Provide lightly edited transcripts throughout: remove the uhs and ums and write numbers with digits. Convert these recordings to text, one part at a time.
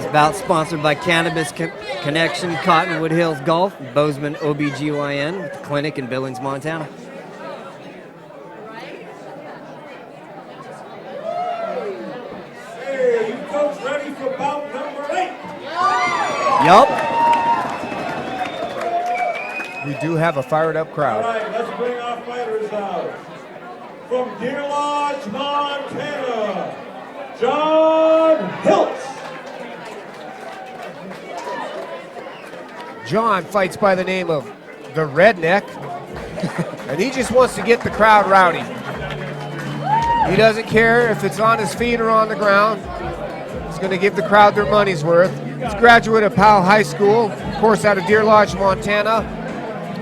This bout sponsored by Cannabis Connection, Cottonwood Hills Golf, Bozeman OBGYN, with the clinic in Billings, Montana. Hey, you folks ready for bout number 8? Yup. We do have a fired up crowd. All right, let's bring our fighters out. From Deer Lodge, Montana, John Hiltz. John fights by the name of the Redneck, and he just wants to get the crowd rowdy. He doesn't care if it's on his feet or on the ground. He's going to give the crowd their money's worth. He's a graduate of Powell High School, of course out of Deer Lodge, Montana.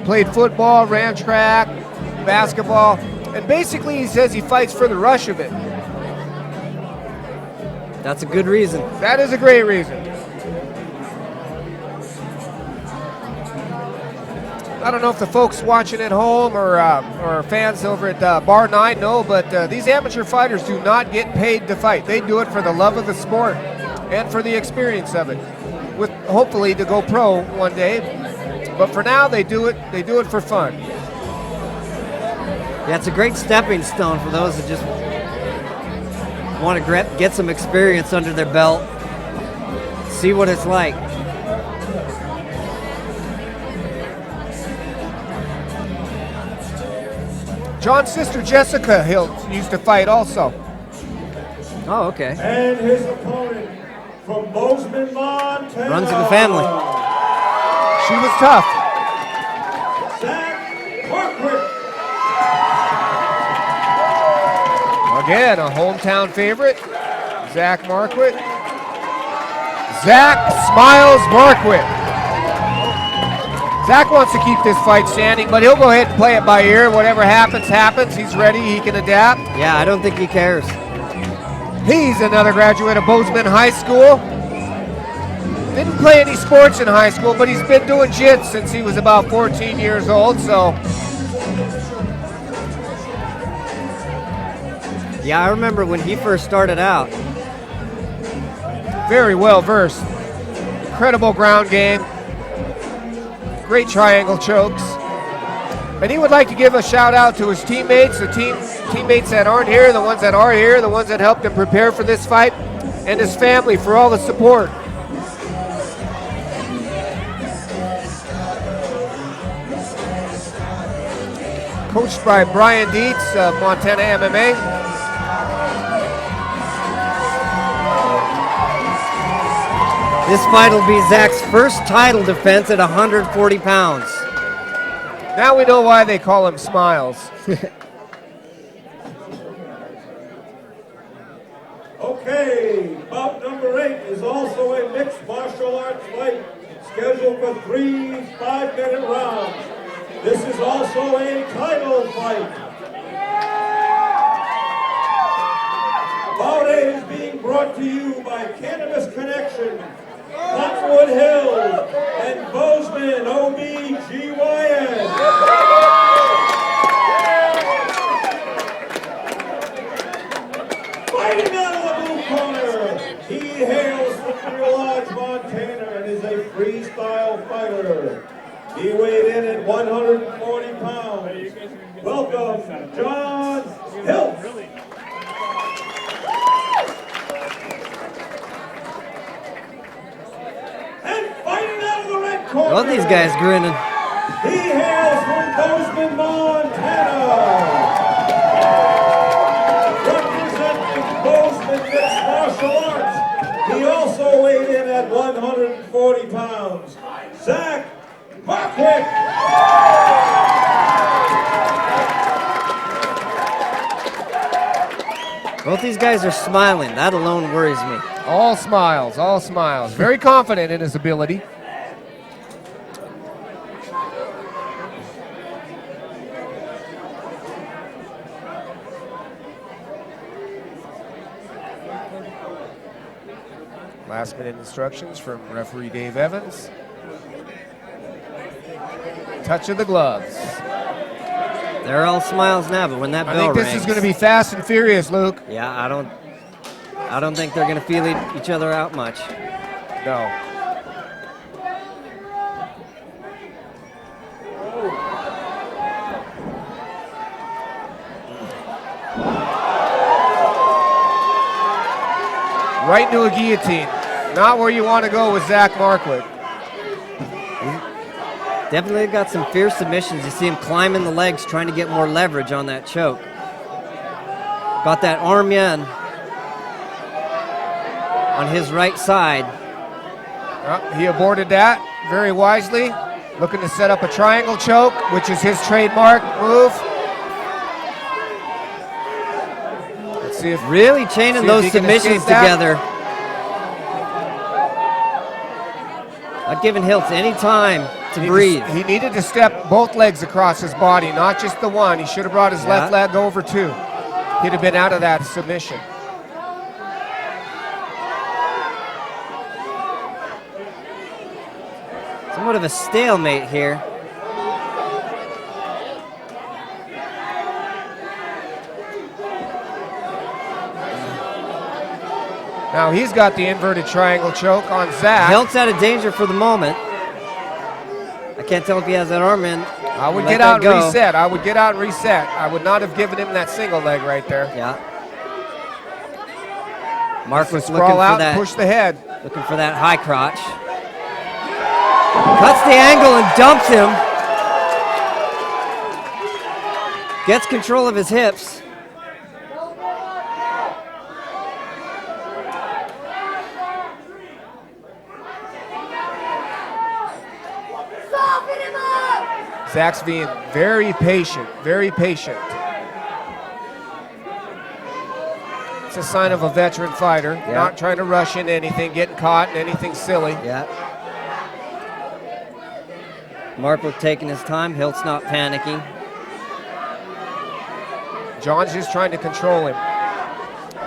Played football, ran track, basketball, and basically he says he fights for the rush of it. That's a good reason. That is a great reason. I don't know if the folks watching at home or fans over at Bar 9 know, but these amateur fighters do not get paid to fight. They do it for the love of the sport and for the experience of it, with hopefully to go pro one day. But for now, they do it for fun. Yeah, it's a great stepping stone for those that just want to get some experience under their belt, see what it's like. John's sister Jessica Hiltz used to fight also. Oh, okay. And his opponent from Bozeman, Montana. Runs in the family. She was tough. Zach Markwick. Again, a hometown favorite, Zach Markwick. Zach Smiles Markwick. Zach wants to keep this fight standing, but he'll go ahead and play it by ear. Whatever happens, happens. He's ready. He can adapt. Yeah, I don't think he cares. He's another graduate of Bozeman High School. Didn't play any sports in high school, but he's been doing jits since he was about 14 years old, so. Yeah, I remember when he first started out. Very well versed. Incredible ground game. Great triangle chokes. And he would like to give a shout out to his teammates, the teammates that aren't here, the ones that are here, the ones that helped him prepare for this fight, and his family for all the support. Coached by Brian Dietz of Montana MMA. This fight will be Zach's first title defense at 140 pounds. Now we know why they call him Smiles. Okay, bout number 8 is also a mixed martial arts fight scheduled for 3 5-minute rounds. This is also a title fight. Bout 8 is being brought to you by Cannabis Connection, Cottonwood Hills, and Bozeman OBGYN. Fighting out of the blue corner, he hails from Deer Lodge, Montana, and is a freestyle fighter. He weighed in at 140 pounds. Welcome, John Hiltz. And fighting out of the red corner. Both these guys grinning. He hails from Bozeman, Montana. Representing Bozeman Mixed Martial Arts, he also weighed in at 140 pounds. Zach Markwick. Both these guys are smiling. That alone worries me. All smiles, all smiles. Very confident in his ability. Last minute instructions from referee Dave Evans. Touch of the gloves. They're all smiles now, but when that bell I think this rings, is going to be fast and furious, Luke. Yeah, I don't think they're going to feel each other out much. No. Right into a guillotine. Not where you want to go with Zach Markwick. Definitely got some fierce submissions. You see him climbing the legs, trying to get more leverage on that choke. Got that arm in on his right side. He aborted that very wisely. Looking to set up a triangle choke, which is his trademark move. Let's see if really chaining those submissions together. Not giving Hiltz any time to breathe. He needed to step both legs across his body, not just the one. He should have brought his left leg over too. He'd have been out of that submission. Somewhat of a stalemate here. Now he's got the inverted triangle choke on Zach. Hiltz out of danger for the moment. I can't tell if he has that arm in. I would get out and reset. I would get out and reset. I would not have given him that single leg right there. Yeah. Mark was looking Sprawl out for that. And push the head. Looking for that high crotch. Cuts the angle and dumps him. Gets control of his hips. Zach's being very patient, very patient. It's a sign of a veteran fighter, not trying to rush into anything, getting caught in anything silly. Yeah. Markwick taking his time, Hiltz not panicking. John's just trying to control him.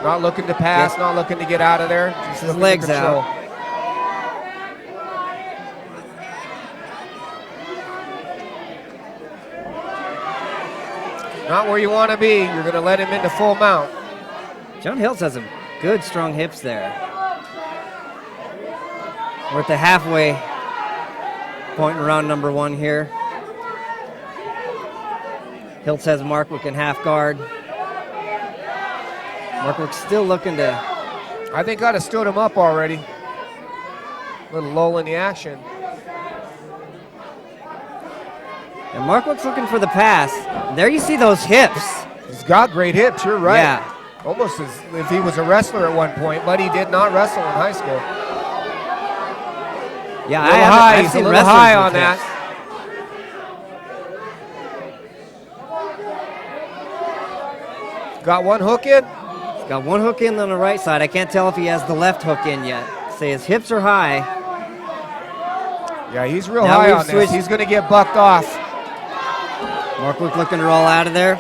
Not looking to pass, not looking to get out of there. Just his legs out. Not where you want to be. You're going to let him into full mount. John Hiltz has some good, strong hips there. We're at the halfway point in round number one here. Hiltz has Markwick in half guard. Markwick's still looking to... I think I'd have stood him up already. A little lull in the action. And Markwick's looking for the pass. And there you see those hips. He's got great hips, you're right. Yeah. Almost as if he was a wrestler at one point, but he did not wrestle in high school. Yeah, he's a little high on that. Got one hook in? He's got one hook in on the right side. I can't tell if he has the left hook in yet. Say his hips are high. Yeah, he's real high on this. He's going to get bucked off. Markwick looking to roll out of there.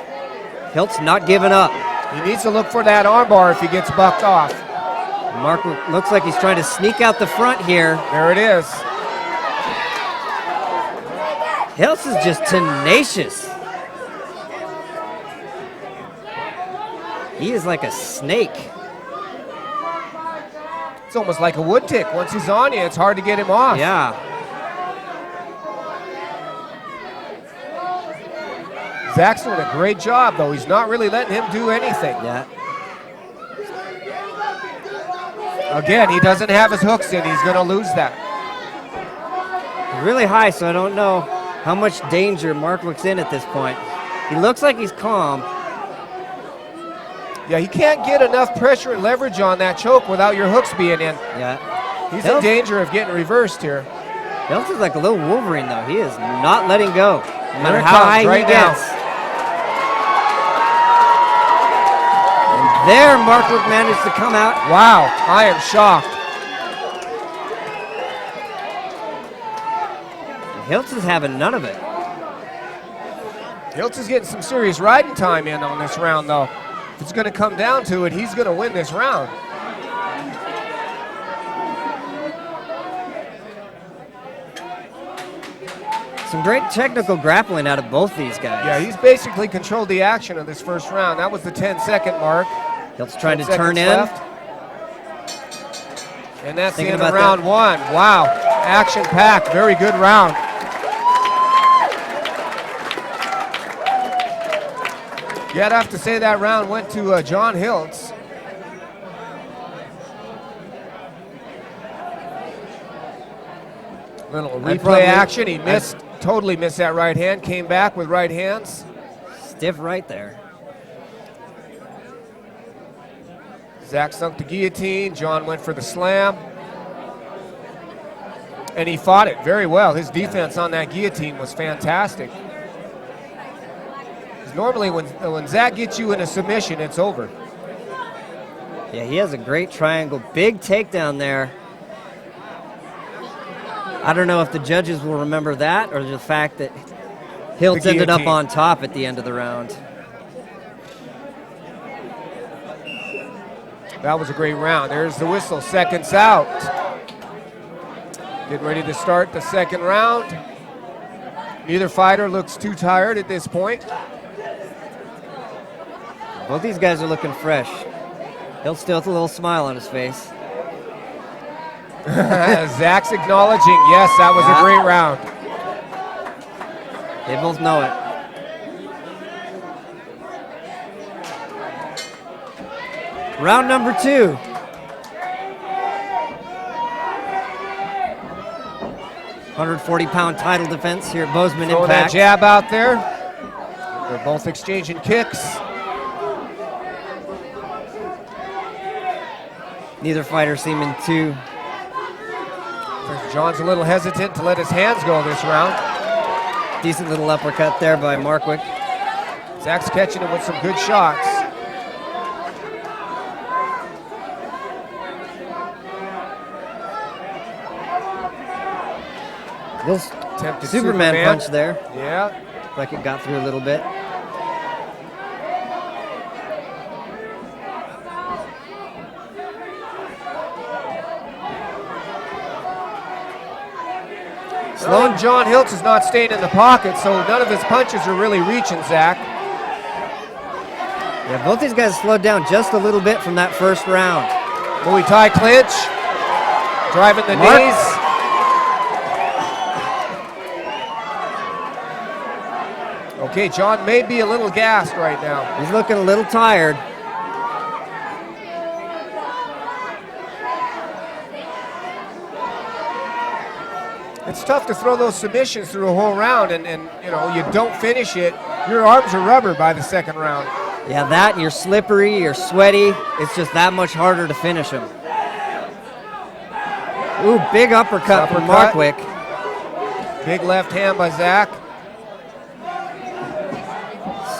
Hiltz not giving up. He needs to look for that armbar if he gets bucked off. Markwick looks like he's trying to sneak out the front here. There it is. Hiltz is just tenacious. He is like a snake. It's almost like a wood tick. Once he's on you, it's hard to get him off. Yeah. Zach's doing a great job, though. He's not really letting him do anything. Yeah. Again, he doesn't have his hooks in. He's going to lose that. Really high, so I don't know how much danger Markwick's in at this point. He looks like he's calm. Yeah, he can't get enough pressure and leverage on that choke without your hooks being in. Yeah. He's in danger of getting reversed here. Hiltz is like a little Wolverine, though. He is not letting go, no matter how high he gets. And there, Markwick managed to come out. Wow, I am shocked. Hiltz is having none of it. Hiltz is getting some serious riding time in on this round, though. If it's going to come down to it, he's going to win this round. Some great technical grappling out of both these guys. Yeah, he's basically controlled the action of this first round. That was the 10-second mark. Hiltz trying to turn in. Left. And that's the Thinking end of about round that. 1. Wow, action-packed, very good round. Yeah, I'd have to say that round went to John Hiltz. Little replay action. He missed, totally missed that right hand. Came back with right hands. Stiff right there. Zach sunk the guillotine. John went for the slam. And he fought it very well. His defense on that guillotine was fantastic. Normally when Zach gets you in a submission, it's over. Yeah, he has a great triangle. Big takedown there. I don't know if the judges will remember that or the fact that Hiltz ended up on top at the end of the round. That was a great round. There's the whistle, seconds out. Getting ready to start the second round. Neither fighter looks too tired at this point. Both these guys are looking fresh. Hiltz still with a little smile on his face. Zach's acknowledging, yes, that was a great round. They both know it. Round number 2. £140 title defense here at Bozeman Throw Impact. that jab out there. They're both exchanging kicks. Neither fighter seeming to. John's a little hesitant to let his hands go this round. Decent little uppercut there by Markwick. Zach's catching him with some good shots. Little Superman punch there. Yeah. Like it got through a little bit. Sloan John Hiltz is not staying in the pocket, so none of his punches are really reaching Zach. Yeah, both these guys slowed down just a little bit from that first round. Muay Thai clinch, driving the knees. Okay, John may be a little gassed right now. He's looking a little tired. It's tough to throw those submissions through a whole round and you know, you don't finish it. Your arms are rubber by the second round. Yeah, that and you're slippery, you're sweaty. It's just that much harder to finish them. Ooh, big uppercut from Markwick. Big left hand by Zach.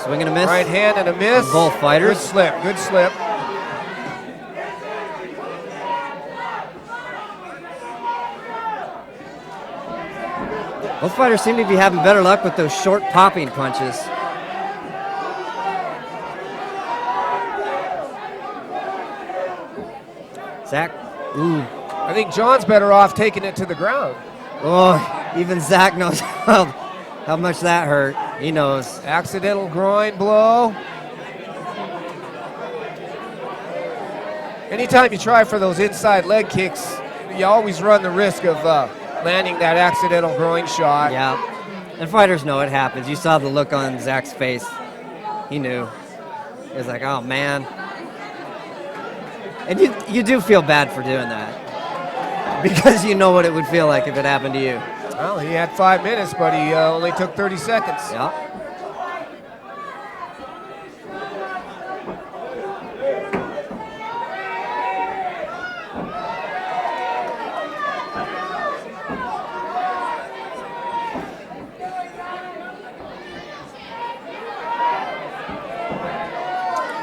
Swing and a miss. Right hand and a miss. From both fighters. Good slip, good slip. Both fighters seem to be having better luck with those short popping punches. Zach, ooh. I think John's better off taking it to the ground. Oh, even Zach knows how much that hurt. He knows. Accidental groin blow. Anytime you try for those inside leg kicks, you always run the risk of landing that accidental groin shot. Yeah, and fighters know it happens. You saw the look on Zach's face. He knew. He was like, oh man. And you do feel bad for doing that because you know what it would feel like if it happened to you. Well, he had 5 minutes, but he only took 30 seconds. Yeah.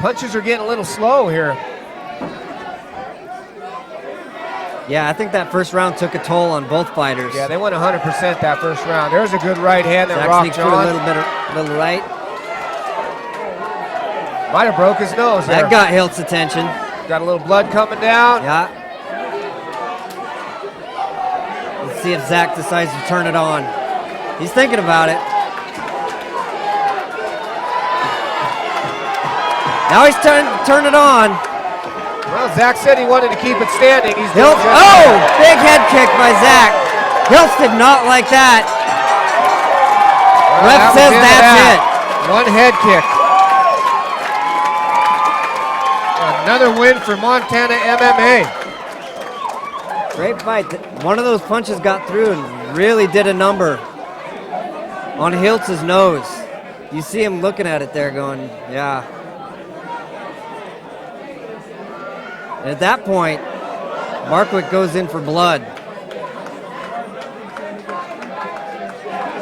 Punches are getting a little slow here. Yeah, I think that first round took a toll on both fighters. Yeah, they went 100% that first round. There's a good right hand that rocked John. A little right. Might have broke his nose there. That got Hiltz's attention. Got a little blood coming down. Yeah. Let's see if Zach decides to turn it on. He's thinking about it. Now he's turning it on. Well, Zach said he wanted to keep it standing. He's doing Hiltz, just oh, that. big head kick by Zach. Hiltz did not like that. Well, Ref that was says into that's that. it. One head kick. Another win for Montana MMA. Great fight. One of those punches got through and really did a number on Hiltz's nose. You see him looking at it there going, yeah. And at that point, Markwick goes in for blood.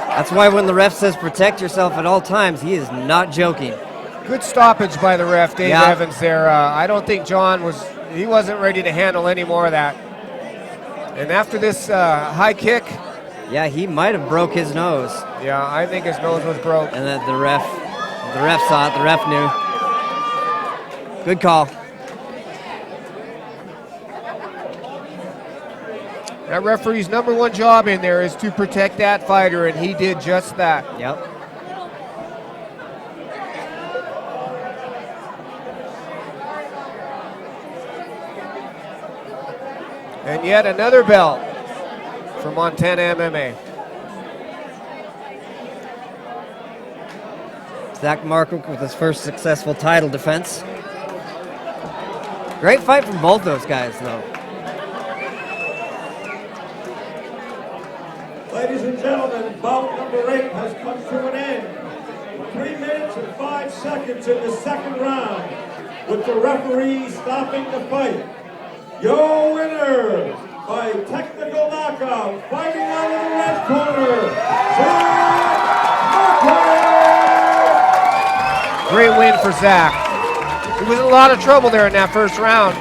That's why when the ref says protect yourself at all times, he is not joking. Good stoppage by the ref, Dave Yeah. Evans there. I don't think John wasn't ready to handle any more of that. And after this high kick, Yeah, he might have broke his nose. yeah, I think his nose was broke. And then the ref saw it, the ref knew. Good call. That referee's number one job in there is to protect that fighter, and he did just that. Yep. And yet another belt for Montana MMA. Zach Markwick with his first successful title defense. Great fight from both those guys, though. Ladies and gentlemen, bout number 8 has come to an end. 3 minutes and 5 seconds in the second round, with the referee stopping the fight. Your winner by technical knockout, fighting out of the red corner, Zach Markwick! Great win for Zach. He was in a lot of trouble there in that first round.